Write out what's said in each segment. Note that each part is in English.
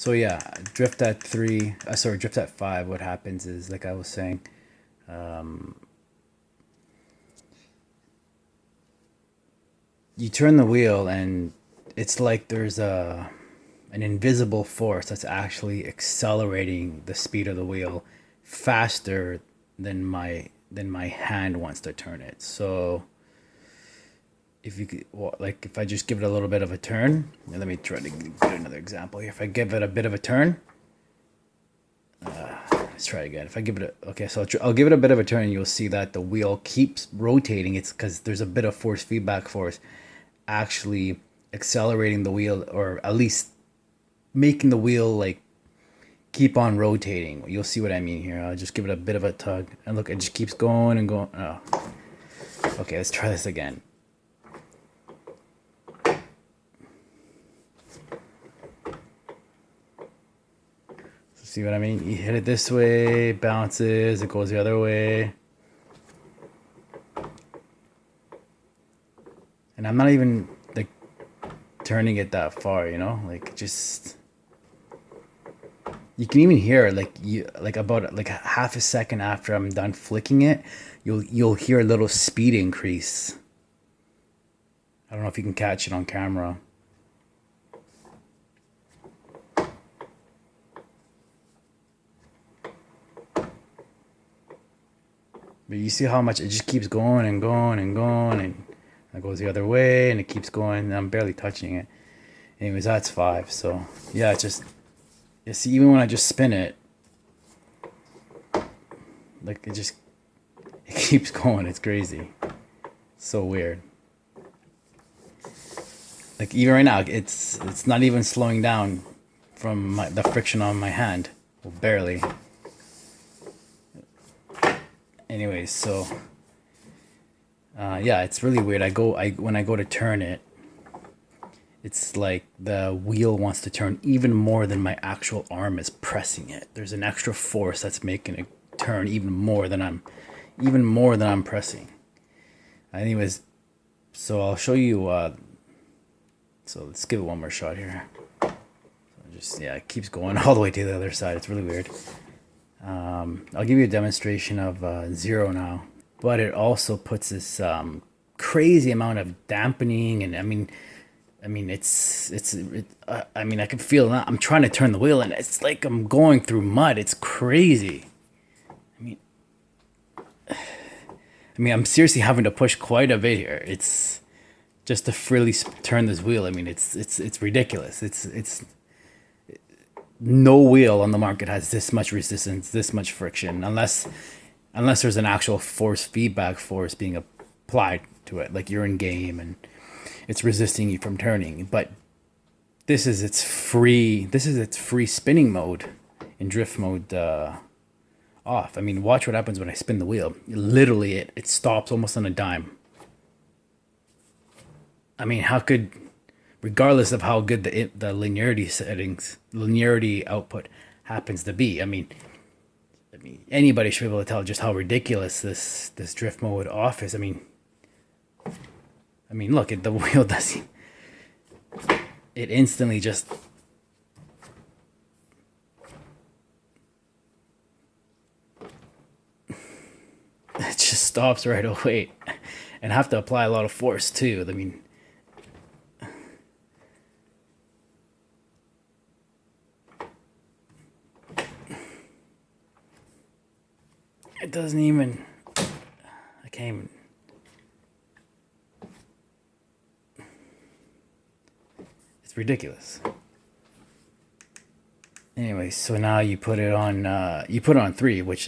So yeah, drift at 3, sorry, drift at 5, what happens is, like I was saying, you turn the wheel and it's like there's an invisible force that's actually accelerating the speed of the wheel faster than my hand wants to turn it. So if you could, well, like if I just give it a little bit of a turn, and let me try to get another example here. If I give it a bit of a turn, let's try again. If I give it a, okay, so I'll give it a bit of a turn, and you'll see that the wheel keeps rotating. It's because there's a bit of force feedback force actually accelerating the wheel, or at least making the wheel like keep on rotating. You'll see what I mean here. I'll just give it a bit of a tug, and look, it just keeps going and going. Oh. Okay, let's try this again. See what I mean? You hit it this way, bounces, it goes the other way. And I'm not even like turning it that far, you know? Like just, you can even hear like about like half a second after I'm done flicking it, you'll hear a little speed increase. I don't know if you can catch it on camera. But you see how much it just keeps going and going and going, and it goes the other way, and it keeps going. I'm barely touching it. Anyways, that's 5. So yeah, it's just, you see, even when I just spin it, like it keeps going. It's crazy. So weird. Like even right now, it's not even slowing down from the friction on my hand. Well, barely. Anyways, so yeah, it's really weird. When I go to turn it, it's like the wheel wants to turn even more than my actual arm is pressing it. There's an extra force that's making it turn even more than I'm pressing. Anyways, so I'll show you. So let's give it one more shot here. So just, yeah, it keeps going all the way to the other side. It's really weird. I'll give you a demonstration of 0 now, but it also puts this crazy amount of dampening, and I mean I mean, I can feel that I'm trying to turn the wheel and it's like I'm going through mud. It's crazy. I mean I'm seriously having to push quite a bit here. It's just to freely turn this wheel. I mean it's ridiculous. It's no wheel on the market has this much resistance, this much friction, unless there's an actual force feedback force being applied to it, like you're in game and it's resisting you from turning. But this is its free spinning mode, in drift mode off. I mean, watch what happens when I spin the wheel. Literally it stops almost on a dime. I mean, how could, regardless of how good the linearity output happens to be. I mean, anybody should be able to tell just how ridiculous this drift mode off is. I mean, look at the wheel doesn't. It instantly just. It just stops right away, and have to apply a lot of force too. I mean. It doesn't even, I can't even, it's ridiculous. Anyway, so now you put it on 3, which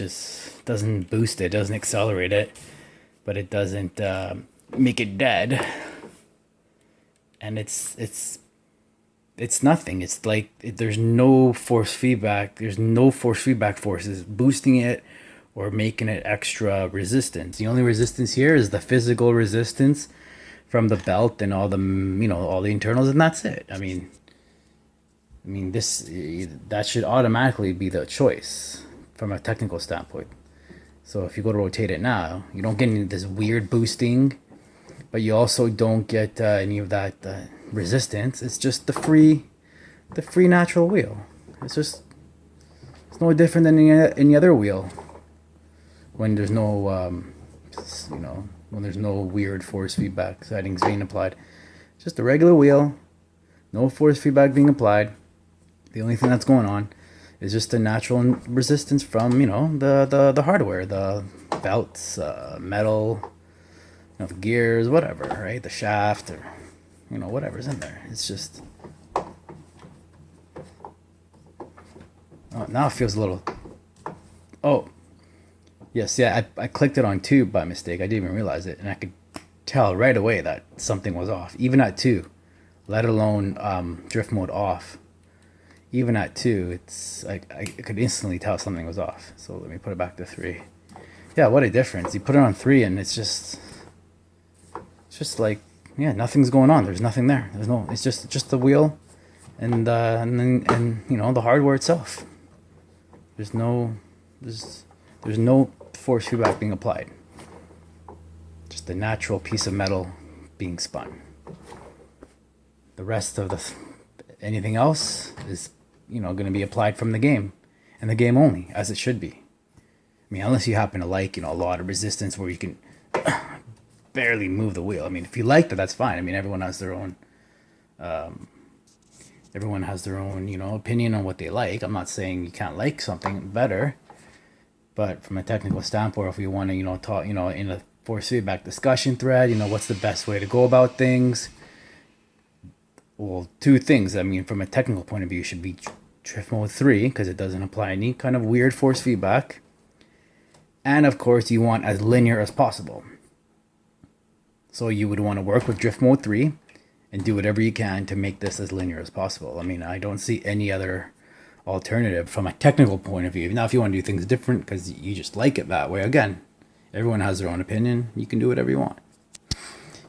doesn't boost it, doesn't accelerate it, but it doesn't make it dead. And it's nothing. It's like there's no force feedback. There's no force feedback forces boosting it or making it extra resistance. The only resistance here is the physical resistance from the belt and all the internals, and that's it. I mean that should automatically be the choice from a technical standpoint. So if you go to rotate it now, you don't get any of this weird boosting, but you also don't get any of that resistance. It's just the free natural wheel. it's no different than any other wheel. When there's no, when there's no weird force feedback settings being applied. Just a regular wheel, no force feedback being applied. The only thing that's going on is just the natural resistance from, the hardware, the belts, metal, the gears, whatever, right? The shaft, or, whatever's in there. It's just, oh, now it feels a little, oh, yes, yeah, I clicked it on 2 by mistake. I didn't even realize it, and I could tell right away that something was off, even at 2, let alone drift mode off. Even at 2, it's I could instantly tell something was off. So let me put it back to 3. Yeah, what a difference. You put it on 3 and it's just like, yeah, nothing's going on. There's nothing there. It's just the wheel and then the hardware itself. There's no force feedback being applied. Just a natural piece of metal being spun. The rest of anything else is going to be applied from the game, and the game only, as it should be. I mean, unless you happen to like a lot of resistance where you can barely move the wheel. I mean, if you like that, that's fine. I mean, everyone has their own opinion on what they like. I'm not saying you can't like something better, but from a technical standpoint, if we want to talk in a force feedback discussion thread, what's the best way to go about things. Well, 2 things. I mean, from a technical point of view, should be drift mode 3 because it doesn't apply any kind of weird force feedback. And of course, you want as linear as possible. So you would want to work with drift mode 3 and do whatever you can to make this as linear as possible. I mean, I don't see any other alternative from a technical point of view. Now, if you want to do things different because you just like it that way, again, everyone has their own opinion. You can do whatever you want.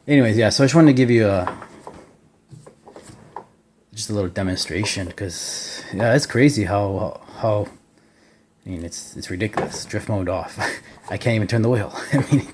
Anyways, yeah, so I just wanted to give you just a little demonstration because, yeah, it's crazy how I mean, it's ridiculous. Drift mode off. I can't even turn the wheel. I mean,